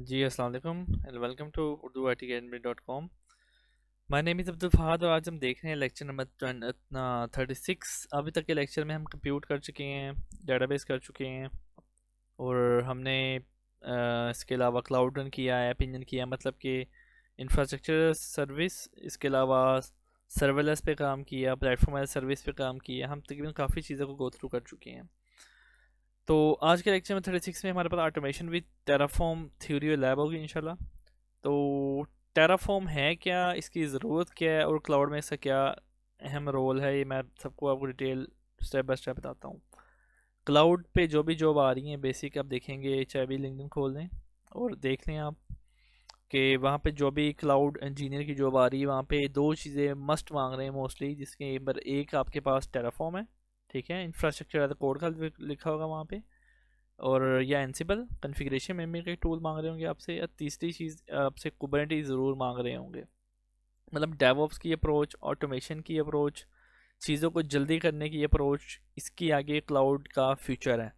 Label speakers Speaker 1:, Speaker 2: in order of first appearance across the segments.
Speaker 1: जी अस्सलाम वालेकुम and welcome to Urdu I T academy.com। My name is Abdul Fahad और आज हम देख रहे हैं लेक्चर नंबर 36। अभी तक के लेक्चर में हम कंप्यूट कर चुके हैं, डेटाबेस कर चुके हैं और हमने इसके अलावा क्लाउड रन किया है, ऐप इंजन किया, मतलब कि इंफ्रास्ट्रक्चर सर्विस, इसके अलावा सर्वेलेंस पे काम किया, प्लेटफॉर्म एज सर्विस पे काम किया। हम तकरीबन काफ़ी चीज़ों को गो थ्रू कर चुके हैं। तो आज के लेक्चर में 36 में हमारे पास ऑटोमेशन विद टेराफॉर्म थ्योरी और लैब होगी इंशाल्लाह। तो टेराफॉर्म है क्या, इसकी ज़रूरत क्या है और क्लाउड में इसका क्या अहम रोल है, ये मैं सबको आपको डिटेल स्टेप बाय स्टेप बताता हूँ। क्लाउड पे जो भी जॉब आ रही हैं बेसिक आप देखेंगे, चाहे भी लिंक्डइन खोल लें और देख लें आप कि वहाँ पे जो भी क्लाउड इंजीनियर की जॉब आ रही है वहाँ पे दो चीज़ें मस्ट मांग रहे हैं मोस्टली, जिसके नंबर एक आपके पास टेराफॉर्म है, ठीक है, इंफ्रास्ट्रक्चर एज कोड का लिखा होगा वहाँ पे, और या एनसिबल कॉन्फ़िगरेशन मेमोरी के टूल मांग रहे होंगे आपसे, या तीसरी चीज़ आपसे कुबरनेटिस ज़रूर मांग रहे होंगे। मतलब डेवऑप्स की अप्रोच, ऑटोमेशन की अप्रोच, चीज़ों को जल्दी करने की अप्रोच, इसकी आगे क्लाउड का फ्यूचर है।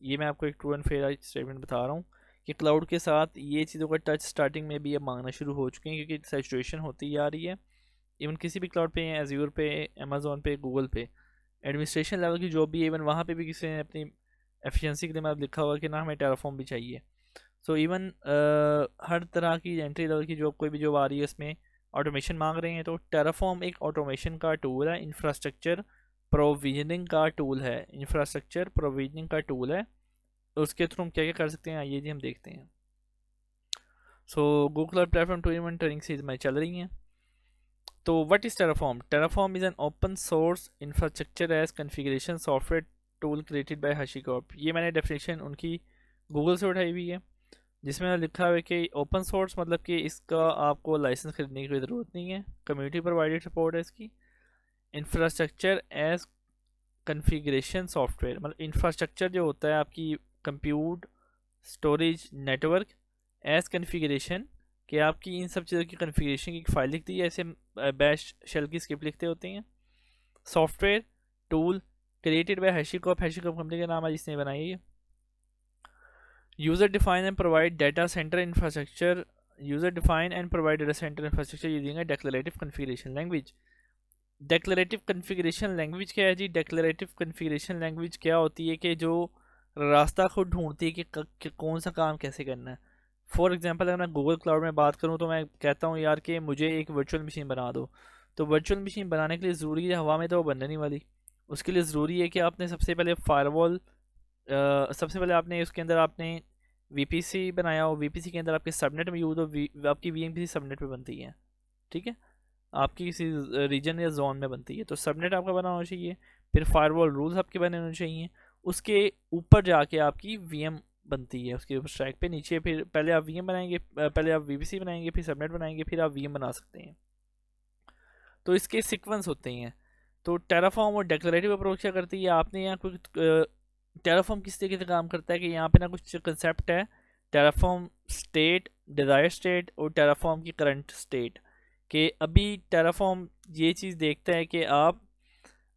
Speaker 1: ये मैं आपको एक ट्रू एंड फेयर स्टेटमेंट बता रहा हूँ कि क्लाउड के साथ ये चीज़ों का टच स्टार्टिंग में भी अब मांगना शुरू हो चुके हैं, क्योंकि सैचुरेशन होती आ रही है। इवन किसी भी क्लाउड पे, एज्योर पे, अमेजोन पे, गूगल पे, एडमिनिस्ट्रेशन लेवल की जॉब भी है, इवन वहाँ पे भी किसी ने अपनी एफिशिएंसी के लिए मतलब लिखा हुआ कि ना हमें टेराफॉर्म भी चाहिए। सो इवन हर तरह की एंट्री लेवल की जॉब, कोई भी जॉब आ रही है उसमें ऑटोमेशन मांग रहे हैं, तो टेराफॉर्म एक ऑटोमेशन का टूल है, इंफ्रास्ट्रक्चर प्रोविजनिंग का टूल है, इंफ्रास्ट्रक्चर प्रोविजनिंग का टूल है। उसके थ्रू हम क्या क्या कर सकते हैं ये जी हम देखते हैं। So Google platform 2-in-1 training series में चल रही हैं। तो what is Terraform? Terraform is an open source infrastructure as configuration software tool created by HashiCorp। ये मैंने डेफिनेशन उनकी गूगल से उठाई हुई है, जिसमें लिखा हुआ है कि ओपन सोर्स मतलब कि इसका आपको लाइसेंस खरीदने की कोई ज़रूरत नहीं है, कम्युनिटी प्रोवाइडेड सपोर्ट है इसकी। इंफ्रास्ट्रक्चर एज कॉन्फ़िगरेशन सॉफ्टवेयर मतलब इंफ्रास्ट्रक्चर जो होता है आपकी compute, storage, network, as configuration कि आपकी इन सब चीज़ों की कॉन्फ़िगरेशन की फाइल लिखती है, ऐसे बैश शेल की स्क्रिप्ट लिखते होते हैं। Software tool created by HashiCorp, HashiCorp company का नाम है जिसने बनाई है। User define and provide data center infrastructure, user define and provide data center infrastructure using a declarative configuration language. Declarative configuration language क्या है जी? डेक्लरेटिव कॉन्फ़िगरेशन लैंग्वेज क्या होती है कि जो रास्ता खुद ढूंढती है कि कौन सा काम कैसे करना है। फॉर एग्जांपल अगर मैं गूगल क्लाउड में बात करूं तो मैं कहता हूं यार कि मुझे एक वर्चुअल मशीन बना दो, तो वर्चुअल मशीन बनाने के लिए ज़रूरी है हवा में तो वो बनने नहीं वाली। उसके लिए ज़रूरी है कि आपने सबसे पहले फायरवॉल, सबसे पहले आपने उसके अंदर आपने वीपीसी बनाया हो, वीपीसी के अंदर आपके सबनेट में यूज़ हो, आपकी वीएमपीसी सबनेट पे बनती है, ठीक है, आपकी किसी रीजन या जोन में बनती है, तो सबनेट आपका बना होना चाहिए। फिर फायरवॉल रूल्स आपके बने होने चाहिए। उसके ऊपर जाके आपकी वीएम बनती है, उसके ऊपर स्ट्राइक पे नीचे फिर पहले आप वीएम बनाएंगे, पहले आप वीपीसी बनाएंगे, फिर सबनेट बनाएंगे, फिर आप वीएम बना सकते हैं। तो इसके सीक्वेंस होते हैं। तो टेराफॉर्म और डेक्लरेटिव अप्रोच क्या करती है, आपने यहाँ कुछ टेराफॉर्म किस तरीके से काम करता है कि यहाँ पे ना कुछ कंसेप्ट है, टेराफॉर्म स्टेट, डिज़ायर स्टेट और टेराफॉर्म की करंट स्टेट, कि अभी टेराफॉर्म ये चीज़ देखता है कि आप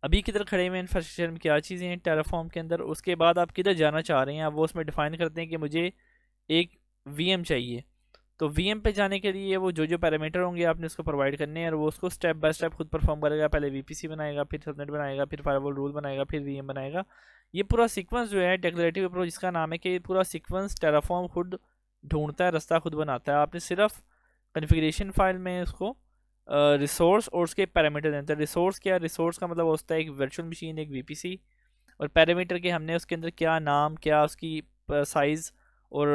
Speaker 1: अभी किधर खड़े हुए हैं, इंफ्रास्ट्रक्चर में क्या चीज़ें हैं टेराफॉर्म के अंदर, उसके बाद आप किधर जाना चाह रहे हैं, आप वो उसमें डिफाइन करते हैं कि मुझे एक वीएम चाहिए। तो वीएम पे जाने के लिए वो जो जो पैरामीटर होंगे आपने उसको प्रोवाइड करने हैं, और वो उसको स्टेप बाय स्टेप खुद परफॉर्म करेगा। पहले वीपीसी बनाएगा, फिर सबनेट बनाएगा, फिर फायरवॉल रूल बनाएगा, फिर वीएम बनाएगा। ये पूरा सीक्वेंस जो है डेक्लरेटिव अप्रोच इसका नाम है, कि पूरा सीक्वेंस टेराफॉर्म खुद ढूंढता है, रास्ता खुद बनाता है। आपने सिर्फ कन्फिग्रेशन फाइल में उसको रिसोर्स और उसके पैरामीटर देते हैं। रिसोर्स क्या, रिसोर्स का मतलब होता है एक वर्चुअल मशीन, एक वीपीसी, और पैरामीटर के हमने उसके अंदर क्या नाम, क्या उसकी साइज़, और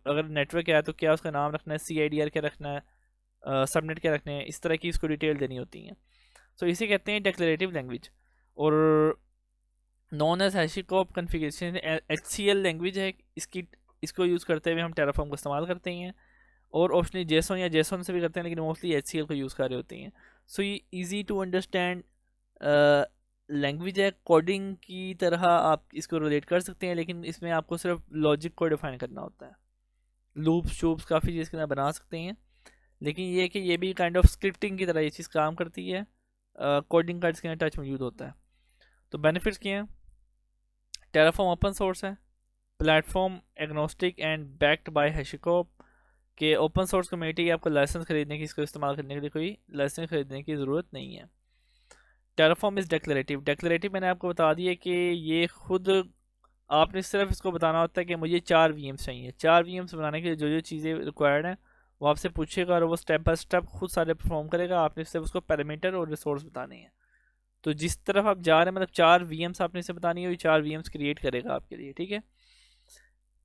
Speaker 1: अगर नेटवर्क है तो क्या उसका नाम रखना है, CIDR क्या रखना है, सबनेट क्या रखने हैं, इस तरह की इसको डिटेल देनी होती हैं। सो इसे कहते हैं डेक्लरेटिव लैंग्वेज, और known as HashiCorp configuration HCL language है इसकी। इसको यूज़ करते हुए हम टेराफॉर्म का इस्तेमाल करते हैं, और ऑप्शनली जेसॉन या जेसॉन से भी करते हैं, लेकिन मोस्टली HCL को यूज़ कर रहे होते हैं। सो ये ईजी टू अंडरस्टैंड लैंग्वेज है, कोडिंग की तरह आप इसको रिलेट कर सकते हैं, लेकिन इसमें आपको सिर्फ लॉजिक को डिफाइन करना होता है। लूप्स शूप्स काफ़ी चीज़ के अंदर बना सकते हैं, लेकिन ये है कि ये भी काइंड ऑफ स्क्रिप्टिंग की तरह ये चीज़ काम करती है, कोडिंग का इसके अंदर टच मौजूद होता है। तो बेनिफिट्स क्या हैं? टेराफॉर्म ओपन सोर्स है, platform agnostic and backed by HashiCorp, कि ओपन सोर्स कम्युनिटी की आपको लाइसेंस खरीदने की, इसको इस्तेमाल करने के लिए कोई लाइसेंस खरीदने की ज़रूरत नहीं है। Terraform is declarative. डिक्लेरेटिव मैंने आपको बता दिया कि ये खुद आपने सिर्फ इसको बताना होता है कि मुझे 4 वीएम्स चाहिए। 4 वीएम्स बनाने के लिए जो जो चीज़ें रिक्वायर्ड हैं वो आपसे पूछेगा और वो स्टेप बाय स्टेप खुद सारे परफॉर्म करेगा। आपने सिर्फ उसको पैरामीटर और रिसोर्स बताने हैं। तो जिस तरफ आप जा रहे हैं, मतलब 4 वीएम्स आपने इसे बतानी है, वो 4 वीएम्स क्रिएट करेगा आपके लिए, ठीक है।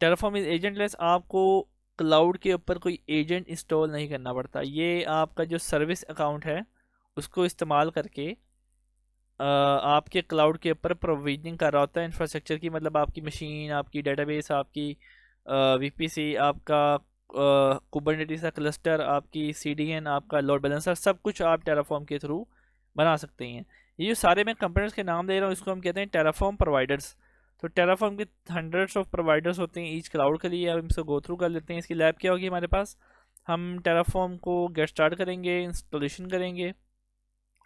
Speaker 1: Terraform is agentless. आपको क्लाउड के ऊपर कोई एजेंट इंस्टॉल नहीं करना पड़ता। ये आपका जो सर्विस अकाउंट है उसको इस्तेमाल करके आपके क्लाउड के ऊपर प्रोविजनिंग कर रहा होता है इंफ्रास्ट्रक्चर की। मतलब आपकी मशीन, आपकी डेटाबेस, आपकी वीपीसी, आपका कुबरनेटिस का क्लस्टर, आपकी सीडीएन, आपका लोड बैलेंसर, सब कुछ आप टेराफॉर्म के थ्रू बना सकते हैं। ये जो सारे मैं कंपोनेंट्स के नाम दे रहा हूँ इसको हम कहते हैं टेराफॉर्म प्रोवाइडर्स। तो टेराफॉर्म के हंड्रेड्स ऑफ प्रोवाइडर्स होते हैं ईच क्लाउड के लिए। अब हम इसको गो थ्रू कर लेते हैं। इसकी लैब क्या होगी हमारे पास। हम टेराफॉर्म को गेट स्टार्ट करेंगे, इंस्टॉलेशन करेंगे,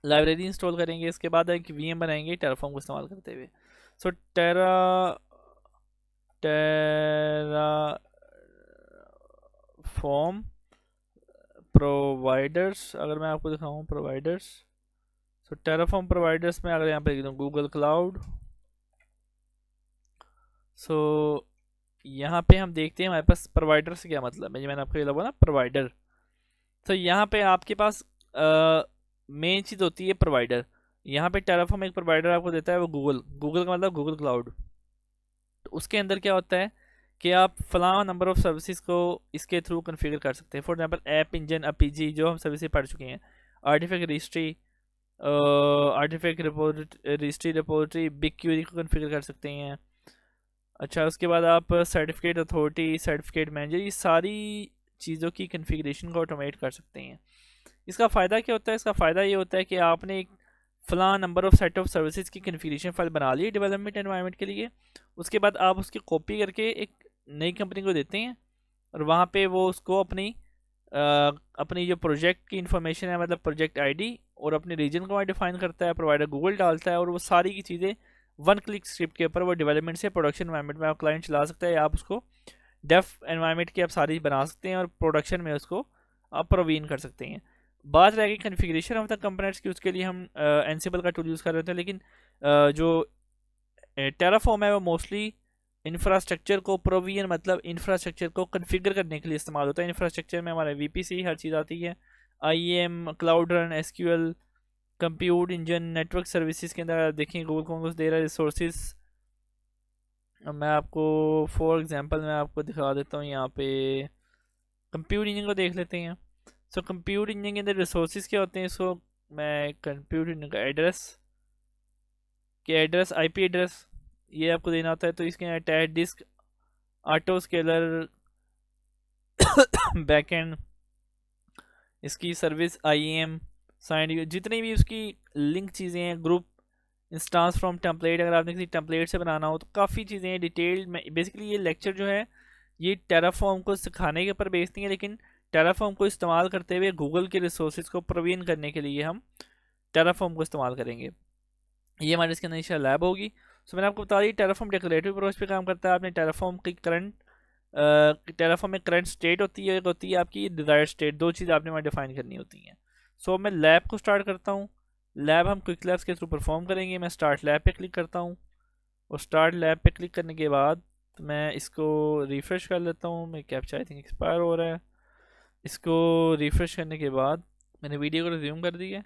Speaker 1: लाइब्रेरी इंस्टॉल करेंगे, इसके बाद एक वीएम बनाएंगे टेराफॉर्म को इस्तेमाल करते हुए। सो टेराफॉर्म प्रोवाइडर्स, अगर मैं आपको दिखाऊँ प्रोवाइडर्स, सो टेराफॉर्म प्रोवाइडर्स में अगर यहाँ पे लिख दूँ गूगल क्लाउड, सो यहाँ पे हम देखते हैं हमारे पास प्रोवाइडर से क्या मतलब है। ये मैंने आपको ये बोला ना प्रोवाइडर। तो यहाँ पे आपके पास मेन चीज़ होती है प्रोवाइडर। यहाँ पे टेराफॉर्म एक प्रोवाइडर आपको देता है, वो गूगल का मतलब गूगल क्लाउड। तो उसके अंदर क्या होता है कि आप फलां नंबर ऑफ सर्विसेज को इसके थ्रू कन्फिगर कर सकते हैं। For example app engine, Apigee, जो हम सर्विसेज पढ़ चुके हैं, artifact registry, artifact registry repository, BigQuery को कन्फिगर कर सकते हैं। अच्छा, उसके बाद आप सर्टिफिकेट अथॉरिटी, सर्टिफिकेट मैनेजर, ये सारी चीज़ों की कन्फिग्रेशन को ऑटोमेट कर सकते हैं। इसका फ़ायदा क्या होता है। इसका फ़ायदा ये होता है कि आपने एक फलां number of set of services की कन्फिग्रेशन फाइल बना ली डेवलपमेंट एनवायरनमेंट के लिए। उसके बाद आप उसकी कॉपी करके एक नई कंपनी को देते हैं और वहाँ पे वो उसको अपनी जो प्रोजेक्ट की इंफॉर्मेशन है, मतलब प्रोजेक्ट आईडी और अपने रीजन को डिफाइन करता है, प्रोवाइडर गूगल डालता है और वो सारी की चीज़ें वन क्लिक स्क्रिप्ट के ऊपर वो डेवलपमेंट से प्रोडक्शन एनवायरनमेंट में आप क्लाइंट चला सकता है, या आप उसको डेफ एनवायरनमेंट की आप सारी बना सकते हैं और प्रोडक्शन में उसको आप प्रोवीन कर सकते हैं। बात रह गई कन्फिग्रेशन ऑफ द कंपोनेंट्स की, उसके लिए हम एनसिबल का टूल यूज़ कर रहे थे। लेकिन जो टेराफॉर्म है वो मोस्टली इंफ्रास्ट्रक्चर को प्रोविजन, मतलब इंफ्रास्ट्रक्चर को कन्फिगर करने के लिए इस्तेमाल होता है। इंफ्रास्ट्रक्चर में हमारा वीपीसी हर चीज़ आती है, IAM, cloud run, SQL, compute engine, network services के अंदर देखें गूगल कौन कौन दे रहा है रिसोर्सेज। मैं आपको फॉर एग्जांपल मैं आपको दिखा देता हूँ। यहाँ पे कंप्यूट इंजन को देख लेते हैं। सो कंप्यूट इंजन के अंदर रिसोर्सेज क्या होते हैं, इसको मैं कंप्यूट इंजन का एड्रेस आईपी एड्रेस ये आपको देना होता है। तो इसके attach disk, auto scaler, backend, इसकी सर्विस, आईएम, साइंड, जितनी भी उसकी लिंक चीज़ें हैं, ग्रुप, इंस्टांस फ्रॉम टेम्पलेट, अगर आपने किसी टेम्पलेट से बनाना हो तो काफ़ी चीज़ें हैं डिटेल्ड में। बेसिकली ये लेक्चर जो है ये टेराफॉर्म को सिखाने के ऊपर बेस्ड नहीं है, लेकिन टेराफॉर्म को इस्तेमाल करते हुए गूगल के रिसोर्सेज को प्रोवीन करने के लिए हम टेराफॉर्म को इस्तेमाल करेंगे। ये हमारे इसके अंदर इंशाल्लाह लैब होगी। सो मैंने आपको बता दी टेराफॉर्म डेक्लेरेटिव अप्रोच पे काम करता है। आपने टेराफॉर्म की टेराफॉर्म में करंट स्टेट होती है, एक होती है आपकी डिजायर्ड स्टेट, दो चीज़ आपने वहाँ डिफाइन करनी होती हैं। सो मैं लैब को स्टार्ट करता हूँ। लैब हम क्विक लैब्स के थ्रू परफॉर्म करेंगे। मैं स्टार्ट लैब पे क्लिक करता हूँ और स्टार्ट लैब पे क्लिक करने के बाद मैं इसको रिफ़्रेश कर लेता हूँ। मैं कैप्चा आई थिंक एक्सपायर हो रहा है। इसको रिफ़्रेश करने के बाद मैंने वीडियो को रिज्यूम कर दिया।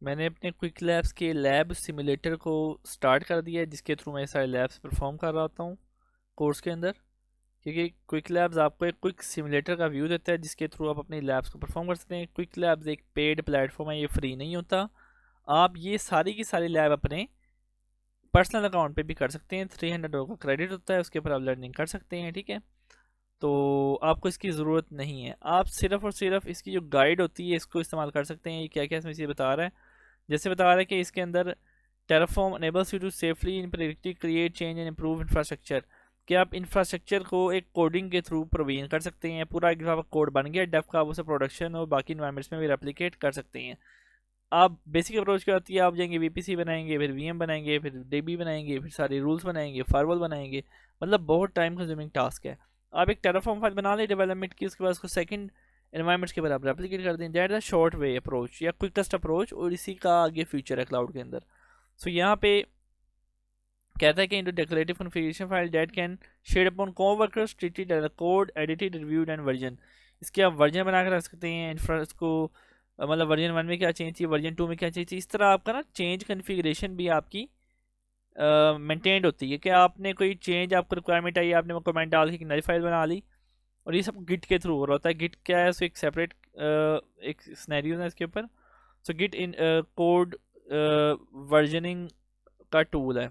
Speaker 1: मैंने अपने क्विक लैब्स के लैब सिमुलेटर को स्टार्ट कर दिया है, जिसके थ्रू मैं सारे लैब्स परफॉर्म कर रहा होता हूँ कोर्स के अंदर। क्योंकि क्विक लैब्स आपको एक क्विक सिमुलेटर का व्यू देता है जिसके थ्रू आप अपनी लैब्स को परफॉर्म कर सकते हैं। क्विक लैब्स एक पेड प्लेटफॉर्म है, ये फ्री नहीं होता। आप ये सारी की सारी लैब अपने पर्सनल अकाउंट पे भी कर सकते हैं। $300 का क्रेडिट होता है, उसके ऊपर आप लर्निंग कर सकते हैं, ठीक है। तो आपको इसकी ज़रूरत नहीं है, आप सिर्फ़ और सिर्फ इसकी जो गाइड होती है इसको इस्तेमाल कर सकते हैं। ये क्या क्या इसमें से बता रहा है, जैसे बता रहा है कि इसके अंदर Terraform enables you to safely in predictive create change and improve infrastructure, कि आप इंफ्रास्ट्रक्चर को एक कोडिंग के थ्रू प्रोवीन कर सकते हैं। पूरा एक दफ़ा कोड बन गया डेफ का, आप उसे प्रोडक्शन और बाकी इन्वायरमेंट्स में भी रेप्लिकेट कर सकते हैं। आप बेसिक अप्रोच क्या होती है, आप जाएंगे वीपीसी बनाएंगे, फिर वीएम बनाएंगे, फिर डीबी बनाएंगे, फिर सारे रूल्स बनाएंगे, फायरवॉल बनाएंगे, मतलब बहुत टाइम कंज्यूमिंग टास्क है। आप एक टेराफॉर्म फाइल बना लें डेवलपमेंट की, उसके बाद उसको सेकंड एनवायरनमेंट्स के बराबर एप्लीकेट कर दें। That is short way approach या क्विकेस्ट अप्रोच, और इसी का आगे फ्यूचर है क्लाउड के अंदर। सो यहाँ पे कहता है कि into declarative configuration file that can share upon coworkers treated as code edited reviewed and version. इसके आप वर्जन बना कर रख सकते हैं, इंफ्रा को मतलब वर्जन 1 में क्या चेंज चाहिए, वर्जन 2 में क्या चाहिए, इस तरह आपका ना चेंज कन्फिग्रेशन भी आपकी मेंटेन्ड होती है कि आपने कोई चेंज आपको रिक्वायरमेंट आई, आपने वो कमेंट डाल के एक नई फाइल बना ली, और ये सब गिट के थ्रू हो रहा होता है। गिट क्या है, सो एक सेपरेट एक सिनेरियो है इसके ऊपर। सो गिट इन कोड वर्जनिंग का टूल है,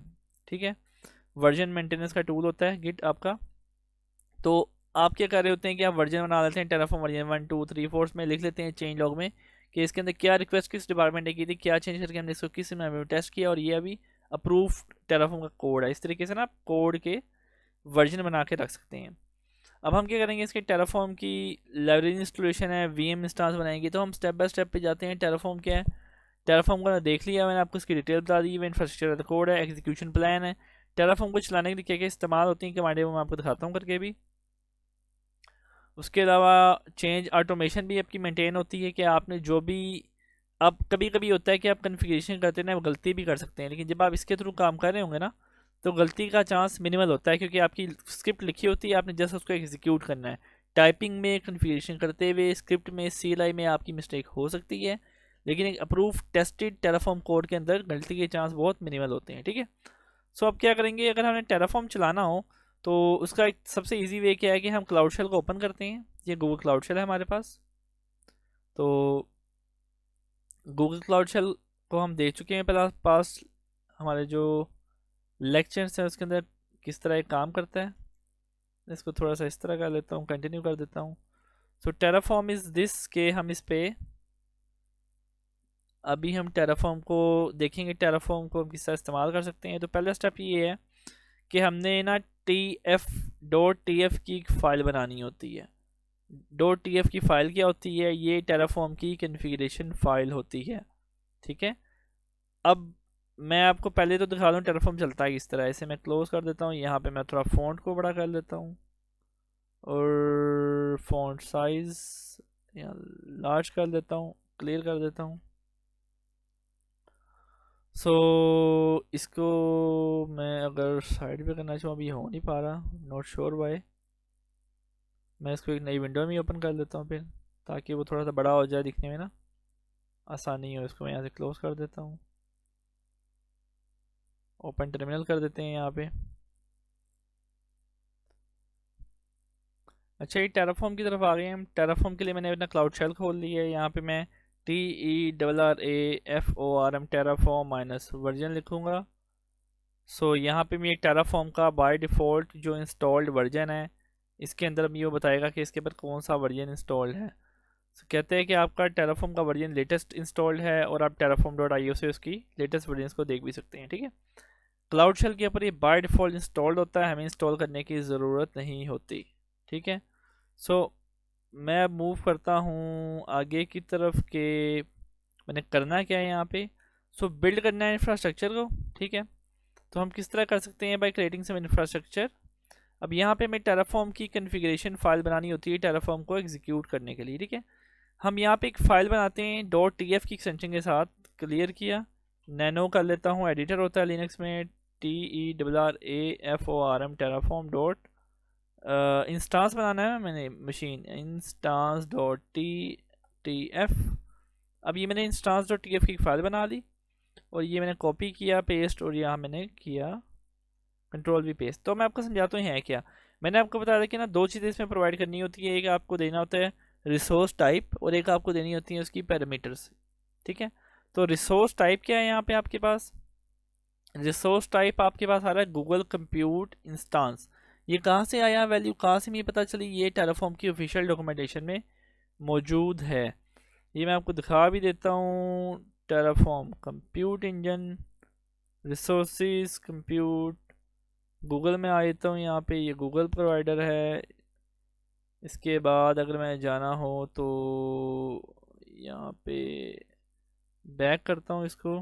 Speaker 1: ठीक है, वर्जन मेंटेनेंस का टूल होता है गिट आपका। तो आप क्या कर रहे होते हैं कि आप वर्जन बना लेते हैं, टेराफॉर्म वर्जन 1 2 3 4 में लिख लेते हैं चेंज लॉग में कि इसके अंदर क्या रिक्वेस्ट किस डिपार्टमेंट ने की थी, क्या चेंज करके हमने इसको किस में टेस्ट किया, और ये अभी अप्रूव टेराफॉर्म का कोड है। इस तरीके से ना आप कोड के वर्जन बना के रख सकते हैं। अब हम क्या करेंगे, इसके टेराफॉर्म की लाइब्रेरी इंस्टॉलेशन है, वीएम इंस्टांस बनाएंगे, तो हम स्टेप बाय स्टेप पे जाते हैं। टेराफॉर्म क्या है, टेराफॉर्म को देख लिया मैंने, आपको इसकी डिटेल बता दी, इंफ्रास्ट्रक्चर कोड है, एग्जीक्यूशन प्लान है। टेराफॉर्म को चलाने के लिए क्या क्या इस्तेमाल होती हैं कमांडें, वो मैं आपको दिखाता हूँ करके भी। उसके अलावा चेंज ऑटोमेशन भी आपकी मेंटेन होती है कि आपने जो भी, अब कभी कभी होता है कि आप कन्फिग्रेशन करते हैं ना, गलती भी कर सकते हैं, लेकिन जब आप इसके थ्रू काम कर रहे होंगे ना, तो गलती का चांस मिनिमल होता है, क्योंकि आपकी स्क्रिप्ट लिखी होती है, आपने जस्ट उसको एग्जीक्यूट करना है। टाइपिंग में, कन्फिग्रेशन करते हुए, स्क्रिप्ट में, CLI में आपकी मिस्टेक हो सकती है, लेकिन एक अप्रूव टेस्टेड टेराफॉर्म कोड के अंदर गलती के चांस बहुत मिनिमल होते हैं, ठीक है। सो अब क्या करेंगे, अगर हमें टेराफॉर्म चलाना हो तो उसका एक सबसे इजी वे क्या है कि हम क्लाउड शेल को ओपन करते हैं। ये गूगल क्लाउड शेल है हमारे पास, तो गूगल क्लाउड शेल को हम देख चुके हैं पहला पास हमारे जो लेक्चर्स हैं उसके अंदर किस तरह ये काम करता है। इसको थोड़ा सा इस तरह कर लेता हूँ, कंटिन्यू कर देता हूँ। सो टेराफॉर्म इज़ दिस के हम इस पे अभी हम टेराफॉर्म को देखेंगे, टेराफॉर्म को हम किस तरह इस्तेमाल कर सकते हैं। तो पहला स्टेप ये है कि हमने ना tf.tf की एक फ़ाइल बनानी होती है। .tf की फ़ाइल क्या होती है, ये टेराफॉर्म की कन्फिग्रेशन फ़ाइल होती है, ठीक है। अब मैं आपको पहले तो दिखा दूँ टेराफॉर्म चलता है किस तरह। इसे मैं क्लोज कर देता हूँ, यहाँ पे मैं थोड़ा फ़ॉन्ट को बड़ा कर लेता हूँ, और फ़ॉन्ट साइज़ यहाँ लार्ज कर देता हूँ, क्लियर कर देता हूँ। सो इसको मैं अगर साइड पे करना चाहूँ, अभी हो नहीं पा रहा, नॉट श्योर वाई। मैं इसको एक नई विंडो में ओपन कर लेता हूँ फिर, ताकि वो थोड़ा सा बड़ा हो जाए, दिखने में ना आसानी हो। इसको मैं यहाँ से क्लोज कर देता हूँ, ओपन टर्मिनल कर देते हैं यहाँ पे। अच्छा, ये टेराफॉर्म की तरफ आ गए हैं हम। टेराफॉर्म के लिए मैंने अपना क्लाउड शेल खोल लिया है। यहाँ पे मैं TERRAFORM टेराफॉर्म माइनस वर्जन लिखूँगा। सो यहाँ पे मैं टेराफॉर्म का बाय डिफ़ॉल्ट जो इंस्टॉल्ड वर्जन है, इसके अंदर भी ये बताएगा कि इसके ऊपर कौन सा वर्जन इंस्टॉल्ड है। So, कहते हैं कि आपका टेराफॉर्म का वर्जन लेटेस्ट इंस्टॉल्ड है, और आप terraform.io से उसकी लेटेस्ट वर्जन को देख भी सकते हैं, ठीक है। क्लाउड शेल के ऊपर ये बाय डिफ़ॉल्ट इंस्टॉल्ड होता है, हमें इंस्टॉल करने की ज़रूरत नहीं होती, ठीक है। सो मैं मूव करता हूँ आगे की तरफ के मैंने करना क्या है यहाँ पे। सो बिल्ड करना है इंफ्रास्ट्रक्चर को, ठीक है। तो हम किस तरह कर सकते हैं, बाय क्रिएटिंग सम इंफ्रास्ट्रक्चर। अब यहाँ पे हमें टेराफॉर्म की कन्फिग्रेशन फाइल बनानी होती है टेराफॉर्म को एग्जीक्यूट करने के लिए, ठीक है। हम यहाँ पे एक फ़ाइल बनाते हैं .tf की एक्सटेंशन के साथ, क्लियर किया, नैनो कर लेता हूँ, एडिटर होता है लिनक्स में, TERRAFORM टेराफॉर्म डॉट इंस्टांस बनाना है मैंने, मशीन इंस्टांस डॉट TF। अब ये मैंने इंस्टांस डॉट TF की फ़ाइल बना ली, और ये मैंने कॉपी किया पेस्ट, और यहाँ मैंने किया कंट्रोल भी पेस्ट। तो मैं आपको समझाता हूँ है क्या। मैंने आपको बताया था कि ना दो चीज़ें इसमें प्रोवाइड करनी होती है, एक आपको देना होता है रिसोर्स टाइप, और एक आपको देनी होती है उसकी पैरामीटर्स, ठीक है। तो रिसोर्स टाइप क्या है यहाँ पे आपके पास, रिसोर्स टाइप आपके पास आ रहा है गूगल कंप्यूट इंस्टांस। ये कहाँ से आया, वैल्यू कहाँ से मुझे पता चली, ये टेराफॉर्म की ऑफिशियल डॉक्यूमेंटेशन में मौजूद है। ये मैं आपको दिखा भी देता हूँ, Terraform compute engine resources compute, Google में आ जाता हूँ, यहाँ पे ये गूगल प्रोवाइडर है। इसके बाद अगर मैं जाना हो तो यहाँ पे बैक करता हूँ, इसको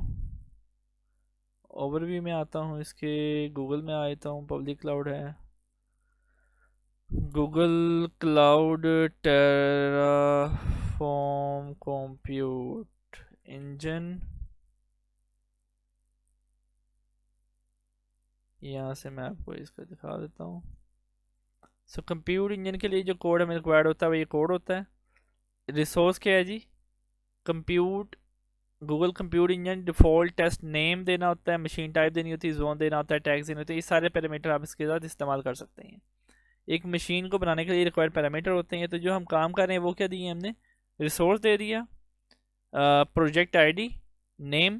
Speaker 1: ओवरव्यू में आता हूँ, इसके गूगल में आ जाता हूँ, पब्लिक क्लाउड है। Google cloud Terraform compute engine, यहाँ से मैं आपको इसका दिखा देता हूँ। सो कंप्यूट इंजन के लिए जो कोड हमें रिक्वायर्ड होता है वो ये कोड होता है। रिसोर्स क्या है जी, compute Google compute engine default test name देना होता है, मशीन टाइप देनी होती है, जोन देना होता है, टैग्स देने होते हैं। ये सारे पैरामीटर आप इसके साथ इस्तेमाल कर सकते हैं। एक मशीन को बनाने के लिए रिक्वायर्ड पैरामीटर होते हैं। तो जो हम काम कर रहे हैं वो क्या दिए हमने, रिसोर्स दे दिया, प्रोजेक्ट आईडी, नेम,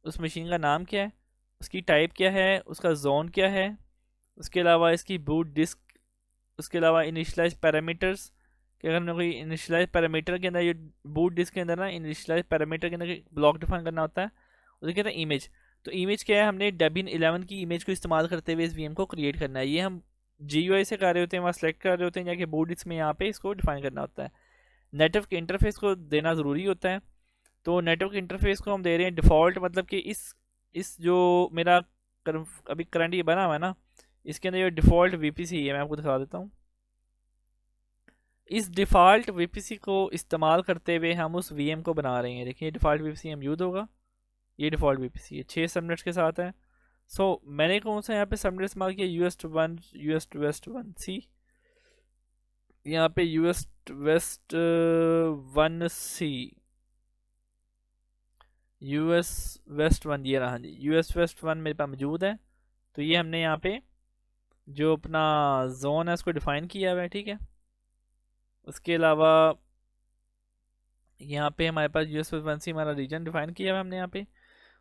Speaker 1: उस मशीन का नाम क्या है, उसकी टाइप क्या है, उसका जोन क्या है, उसके अलावा इसकी बूट डिस्क, उसके अलावा इनिशलाइज पैरामीटर्स कि अगर हमने कोई इनिशलाइज पैरामीटर के अंदर, ये बूट डिस्क के अंदर ना इनिशलाइज पैरामीटर के अंदर ब्लॉक डिफाइन करना होता है, उसे कहते हैं इमेज। तो इमेज क्या है, हमने डेबिन 11 की इमेज को इस्तेमाल करते हुए इस वीएम को क्रिएट करना है। ये हम GUI से कर रहे होते हैं, वहाँ सेलेक्ट कर रहे होते हैं जाके बूट डिस्क में, यहाँ पे इसको डिफाइन करना होता है। नेटवर्क इंटरफेस को देना ज़रूरी होता है। तो नेटवर्क इंटरफेस को हम दे रहे हैं डिफ़ॉल्ट, मतलब कि इस जो मेरा अभी करंट ये बना हुआ है ना, इसके अंदर ये डिफ़ॉल्ट VPC है, मैं आपको दिखा देता हूँ। इस डिफ़ॉल्ट VPC को इस्तेमाल करते हुए हम उस VM को बना रहे हैं। देखिए डिफ़ॉल्ट VPC हम यूज़ होगा, ये डिफ़ॉल्ट VPC है, 6 सबनेट्स के साथ है। सो मैंने कौन सा यहाँ पे सबनेट इस्तेमाल किया, US1 US2 यहाँ पे US1C US1 ये रहा जी, US1 मेरे पास मौजूद है। तो ये हमने यहाँ पे जो अपना जोन है उसको डिफ़ाइन किया हुआ है, ठीक है। उसके अलावा यहाँ पे हमारे पास US1C हमारा रीजन डिफ़ाइन किया हुआ है हमने यहाँ पे,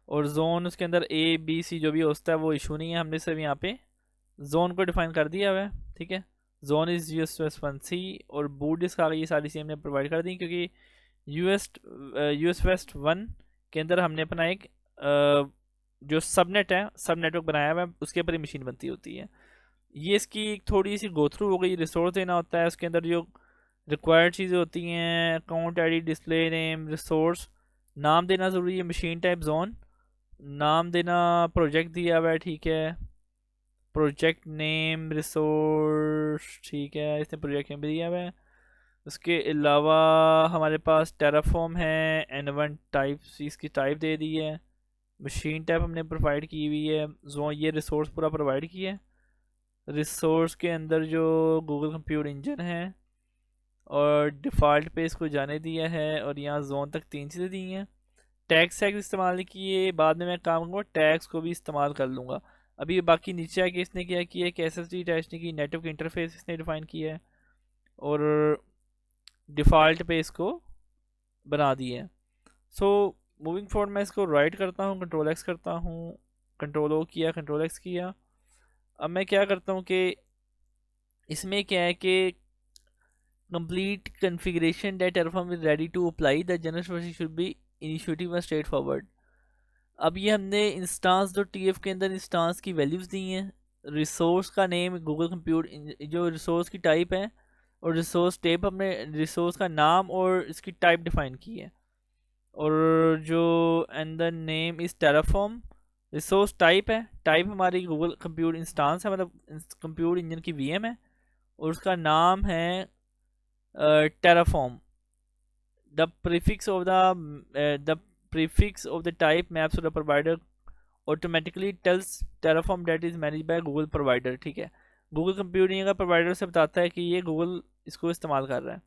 Speaker 1: और जोन उसके अंदर ABC जो भी होता है वो इशू नहीं है, हमने सिर्फ यहाँ पे जोन को डिफ़ाइन कर दिया हुआ है, ठीक है। जोन इज़ US1C, और बूट डिस्क आ गई, ये सारी चीज़ें हमने प्रोवाइड कर दी, क्योंकि US1 के अंदर हमने अपना एक जो सबनेट है, सब नेटवर्क बनाया हुआ है, उसके ऊपर ही मशीन बनती होती है। ये इसकी थोड़ी सी गो थ्रू हो गई। रिसोर्स देना होता है, उसके अंदर जो रिक्वायर्ड चीज़ें होती हैं, account ID, display name, resource, नाम देना ज़रूरी है, मशीन टाइप, जोन, नाम देना, प्रोजेक्ट दिया हुआ है, ठीक है, प्रोजेक्ट नेम, रिसोर्स, ठीक है, इसने प्रोजेक्ट नेम दिया हुआ है। उसके अलावा हमारे पास टेराफॉर्म है, N1 टाइप, इसकी टाइप दे दी है, मशीन टाइप हमने प्रोवाइड की हुई है, जो ये रिसोर्स पूरा प्रोवाइड किया है। रिसोर्स के अंदर जो गूगल कंप्यूट इंजन है और डिफ़ॉल्ट पे इसको जाने दिया है, और यहाँ जोन तक 3 चीज़ें दी हैं। टैग्स इस्तेमाल नहीं किए, बाद में मैं काम करूँगा टैग्स को भी इस्तेमाल कर लूँगा। अभी बाकी नीचे आके इसने क्या किया कि SSD अटैच नहीं की, नेटवर्क इंटरफेस इसने डिफ़ाइन किया है, और डिफ़ॉल्ट पे इसको बना दिया है। सो मूविंग फॉरवर्ड मैं इसको राइट करता हूँ, Ctrl+X करता हूँ, Ctrl+O किया, Ctrl+X किया। अब मैं क्या करता हूँ कि इसमें क्या है कि complete configuration that Terraform is ready to apply, the general process should be initiative and straightforward। अब ये हमने इंस्टांस जो TF के अंदर इंस्टांस की वैल्यूज़ दी हैं, रिसोर्स का नेम गूगल कंप्यूट, जो रिसोर्स की टाइप है, और रिसोर्स टाइप हमने रिसोर्स का नाम और इसकी टाइप डिफाइन की है, और जो and the name is Terraform. Resource type है, टाइप हमारी गूगल कंप्यूट इंस्टांस है, मतलब कंप्यूट इंजन की VM है, और उसका नाम है Terraform. The prefix of the prefix of the type maps to the provider automatically tells Terraform that is managed by Google provider, ठीक है। गूगल कंप्यूटिंग का प्रोवाइडर से बताता है कि ये गूगल इसको इस्तेमाल कर रहा है।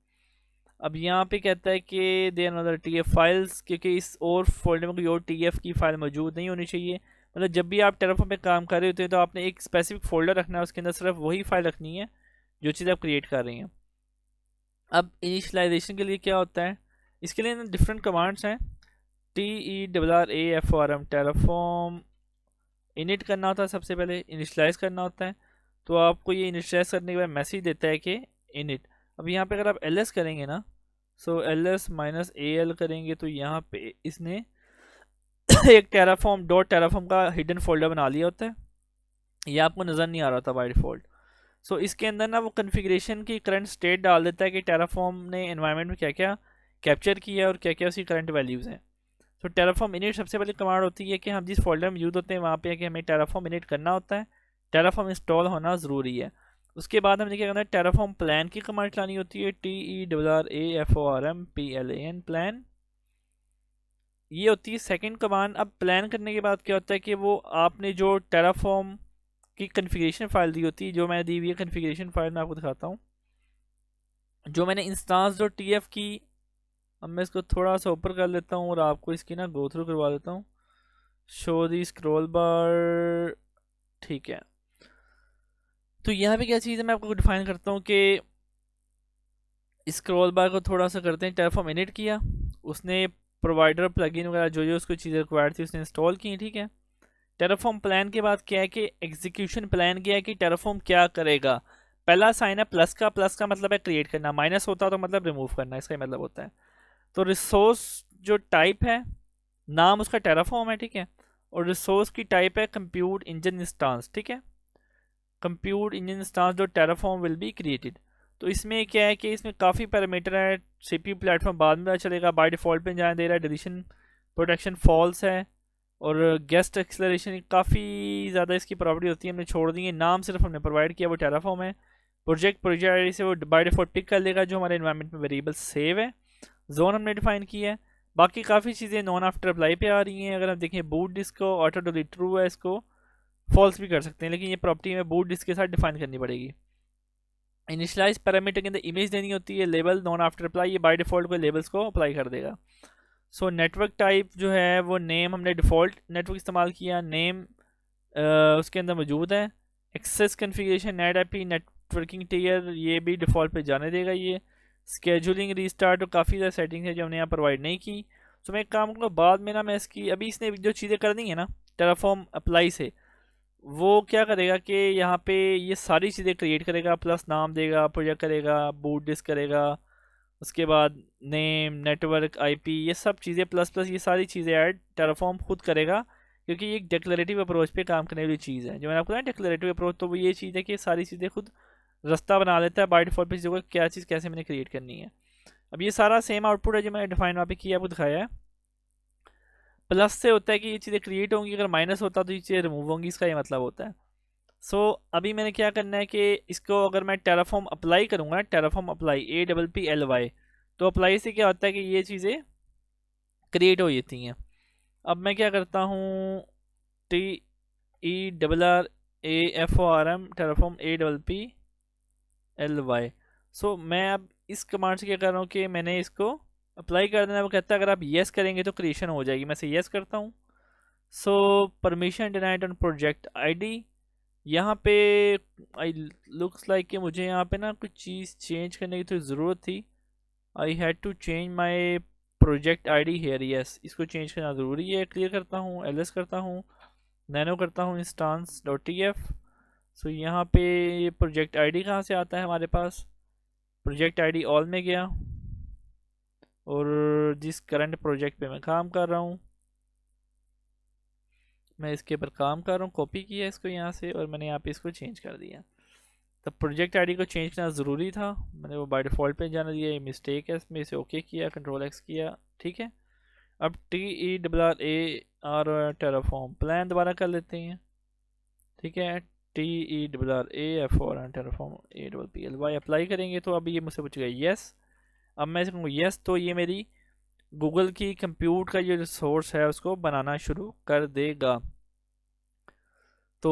Speaker 1: अब यहाँ पे कहता है कि दे अनदर TF फाइल्स, क्योंकि इस और फोल्डर में कोई और TF की फाइल मौजूद नहीं होनी चाहिए। मतलब जब भी आप Terraform पे काम कर रहे होते हैं तो आपने एक स्पेसिफिक फोल्डर रखना है, उसके अंदर सिर्फ वही फाइल रखनी है जो चीज़ आप क्रिएट कर रही हैं। अब इनिशलाइजेशन के लिए क्या होता है, इसके लिए डिफरेंट कमांड्स हैं। TERRAFORM टेराफॉर्म इनिट करना होता है, सबसे पहले इनिशलाइज करना होता है। तो आपको ये इनिशलाइज करने के बाद मैसेज देता है कि इनिट। अब यहाँ पे अगर आप LS करेंगे ना, सो LS-AL करेंगे तो यहाँ पे इसने एक टेराफॉर्म का हिडन फोल्डर बना लिया होता है, ये आपको नज़र नहीं आ रहा था बाय डिफ़ॉल्ट। सो इसके अंदर ना वो कन्फिग्रेशन की करंट स्टेट डाल देता है कि टेराफॉर्म ने एनवायरनमेंट में क्या क्या कैप्चर किया है और क्या क्या उसकी करंट वैल्यूज़ हैं। तो टेराफॉर्म इनिट सबसे पहले कमांड होती है कि हम जिस फोल्डर में यूज़ होते हैं वहाँ पे है कि हमें टेराफॉर्म इनिट करना होता है, टेराफॉर्म इंस्टॉल होना ज़रूरी है। उसके बाद हमने क्या करना है, टेराफॉर्म प्लान की कमांड चलानी होती है, TERRAFORM प्लान। ये होती है सेकंड कमांड। अब प्लान करने के बाद क्या होता है कि वो आपने जो टेराफॉर्म की कन्फिग्रेशन फाइल दी होती है, जो मैंने दी हुई है कन्फिग्रेशन फाइल, मैं आपको दिखाता हूँ, जो मैंने इंस्टांस डॉट टी एफ की। अब मैं इसको थोड़ा सा ऊपर कर लेता हूँ और आपको इसकी ना गो थ्रू करवा देता हूँ। शो दी स्क्रॉल बार, ठीक है। तो यहाँ पे क्या चीज़ है, मैं आपको डिफाइन करता हूँ कि स्क्रॉल बार को थोड़ा सा करते हैं, टेराफॉर्म इनिट किया, उसने प्रोवाइडर प्लगइन वगैरह जो जो उसको चीज़ें रिक्वायर्ड थी उसने इंस्टॉल की, ठीक है। टेराफॉर्म प्लान के बाद क्या है कि एग्जीक्यूशन प्लान क्या है कि टेराफॉर्म क्या करेगा। पहला साइन है प्लस का, प्लस का मतलब है क्रिएट करना, माइनस होता तो मतलब रिमूव करना, इसका मतलब होता है। तो रिसोर्स जो टाइप है, नाम उसका टेराफॉर्म है, ठीक है। और रिसोर्स की टाइप है कंप्यूट इंजन इंस्टांस, ठीक है। कंप्यूट इंजन इंस्टांस जो टेराफॉर्म विल बी क्रिएटेड। तो इसमें क्या है कि इसमें काफ़ी पैरामीटर है, सीपीयू प्लेटफॉर्म बाद में पता चलेगा। बाय डिफ़ॉल्ट पे जाने दे रहा है, डिलीशन प्रोटेक्शन फॉल्स है, और गेस्ट एक्सेलरेशन काफ़ी ज़्यादा इसकी प्रॉपर्टी होती है, हमने छोड़ दी है। नाम सिर्फ हमने प्रोवाइड किया वो टेराफॉर्म है। प्रोजेक्ट आईडी से वो बाय डिफ़ॉल्ट पिक कर लेगा जो हमारे इन्वायरमेंट में वेरिएबल सेव है। जोन हमने डिफाइन किया है। बाकी काफ़ी चीज़ें नॉन आफ्टर अप्लाई पे आ रही हैं। अगर हम देखें बूट डिस्क को, ऑटो डिलीट ट्रू है, इसको फॉल्स भी कर सकते हैं, लेकिन ये प्रॉपर्टी में बूट डिस्क के साथ डिफाइन करनी पड़ेगी। इनिशियलाइज पैरामीटर के अंदर इमेज देनी होती है, लेबल नॉन आफ्टर अप्लाई, ये बाय डिफ़ॉल्ट को लेबल्स को अप्लाई कर देगा। सो नेटवर्क टाइप जो है वो नेम, हमने डिफ़ॉल्ट नेटवर्क इस्तेमाल किया, नेम उसके अंदर मौजूद है। Access configuration NAT IP networking tier, ये भी डिफ़ॉल्ट पे जाने देगा। ये स्केजुलिंग रीस्टार्ट और काफ़ी ज़्यादा सेटिंग्स है जो हमने यहाँ प्रोवाइड नहीं की। सो मैं एक काम करूँगा बाद में ना, मैं इसकी अभी इसने जो चीज़ें करनी है ना टेराफॉर्म अप्लाई से, वो क्या करेगा कि यहाँ पे ये सारी चीज़ें क्रिएट करेगा, प्लस नाम देगा, प्रोजेक्ट करेगा, बूट डिस्क करेगा, उसके बाद नेम, नेटवर्क, आईपी, ये सब चीज़ें प्लस प्लस ये सारी चीज़ें ऐड टेराफॉर्म खुद करेगा, क्योंकि ये एक डिक्लेरेटिव अप्रोच पे काम करने वाली चीज़ है। जो मैंने आपको बताया डिक्लेरेटिव अप्रोच, तो वो ये चीज़ है कि सारी चीज़ें खुद रास्ता बना लेता है बाय डिफ़ॉल्ट पे, चीज़ों को क्या चीज़ कैसे मैंने क्रिएट करनी है। अब ये सारा सेम आउटपुट है जो मैंने डिफाइन वहाँ पे किया, आपको दिखाया है। प्लस से होता है कि ये चीज़ें क्रिएट होंगी, अगर माइनस होता तो ये चीज़ें रिमूव होंगी, इसका ये मतलब होता है। सो अभी मैंने क्या करना है कि इसको अगर मैं टेराफॉर्म अप्लाई करूँगा, टेराफॉर्म अप्लाई APPLY, तो अप्लाई से क्या होता है कि ये चीज़ें क्रिएट हो जाती हैं। अब मैं क्या करता हूँ, TERRAFORM टेराफॉर्म APPLY। सो मैं अब इस कमांड से क्या कर रहा हूँ कि मैंने इसको अप्लाई कर देना। वो कहता है अगर आप येस करेंगे तो क्रिएशन हो जाएगी, मैं से येस करता हूँ। So permission denied on project ID, यहाँ पे आई लुक्स लाइक कि मुझे यहाँ पे ना कुछ चीज़ चेंज करने की तो ज़रूरत थी। I had to change my project ID here, yes इसको चेंज करना ज़रूरी है। क्लियर करता हूँ, एलएस करता हूँ, नैनो करता हूँ, इंस्टांस डॉट टी एफ। सो यहाँ पे प्रोजेक्ट आईडी कहाँ से आता है हमारे पास, प्रोजेक्ट आईडी ऑल में गया, और जिस करंट प्रोजेक्ट पे मैं काम कर रहा हूँ, मैं इसके ऊपर काम कर रहा हूँ, कॉपी किया इसको यहाँ से और मैंने यहाँ पे इसको चेंज कर दिया। तो प्रोजेक्ट आईडी को चेंज करना ज़रूरी था, मैंने वो बाय डिफ़ॉल्ट पे जाने दिया, ये मिस्टेक है इसमें, इसे ओके किया, कंट्रोल एक्स किया, ठीक है। अब TERRA टेराफॉर्म प्लान दोबारा कर लेते हैं, ठीक है। TERRA टेराफॉर्म APPLY अप्लाई करेंगे तो अभी ये मुझसे पूछेगा यस। अब मैं इसको यस, तो ये मेरी गूगल की कंप्यूट का जो रिसोर्स है उसको बनाना शुरू कर देगा। तो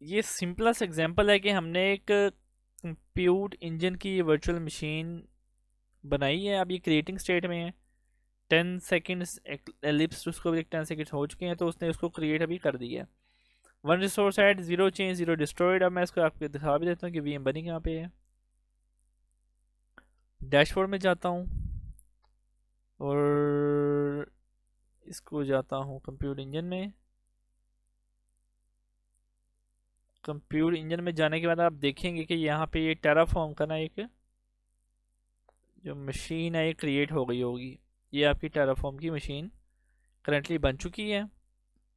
Speaker 1: ये सिंपलेस्ट एग्जांपल है कि हमने एक कंप्यूट इंजन की वर्चुअल मशीन बनाई है। अब ये क्रिएटिंग स्टेट में है, 10 सेकेंड्स एलिप्स, उसको भी 10 सेकेंड्स हो चुके हैं, तो उसने उसको क्रिएट अभी कर दिया है। One resource add, zero change, zero destroyed. अब मैं इसको आपको दिखा भी देता हूँ कि वीएम बनी कहाँ पे है। डैशबोर्ड में जाता हूँ और इसको जाता हूँ कंप्यूट इंजन में। कंप्यूट इंजन में जाने के बाद आप देखेंगे कि यहाँ पे ये टेराफॉर्म का ना एक जो मशीन है ये क्रिएट हो गई होगी। ये आपकी टेराफॉर्म की मशीन करंटली बन चुकी है।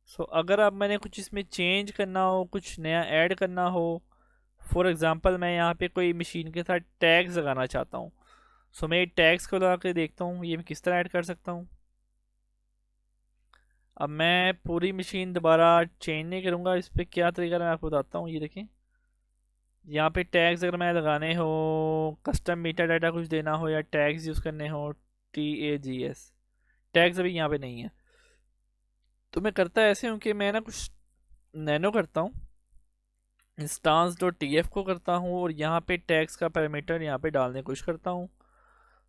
Speaker 1: सो अगर अब मैंने कुछ इसमें चेंज करना हो, कुछ नया ऐड करना हो, फॉर एग्ज़ाम्पल मैं यहाँ पे कोई मशीन के साथ टैग्स लगाना चाहता हूँ, सो मैं टैग्स को लगा के देखता हूँ ये मैं किस तरह ऐड कर सकता हूँ। अब मैं पूरी मशीन दोबारा चेंज नहीं करूँगा, इस पर क्या तरीका मैं आपको बताता हूँ। ये देखें, यहाँ पे टैग्स अगर मैं लगाने हो, कस्टम मीटा डाटा कुछ देना हो या टैग्स यूज़ करने हो, TAGS टैग्स अभी यहाँ पे नहीं है। तो मैं करता ऐसे हूँ कि मैं ना कुछ नैनो करता हूँ, instance.tf को करता हूँ और यहाँ पे टैग्स का पैरामीटर यहाँ पे डालने की कोशिश करता हूँ।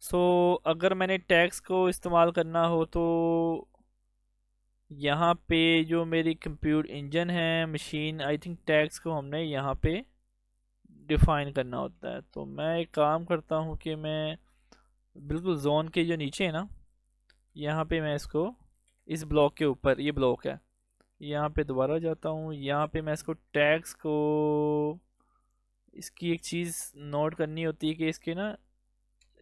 Speaker 1: सो अगर मैंने टैग्स को इस्तेमाल करना हो तो यहाँ पे जो मेरी कंप्यूट इंजन है मशीन, आई थिंक टैग्स को हमने यहाँ पे डिफाइन करना होता है। तो मैं एक काम करता हूँ कि मैं बिल्कुल जोन के जो नीचे है ना, यहाँ पे मैं इसको इस ब्लॉक के ऊपर, ये ब्लॉक है, यहाँ पे दोबारा जाता हूँ, यहाँ पे मैं इसको टैग्स को, इसकी एक चीज़ नोट करनी होती है कि इसके ना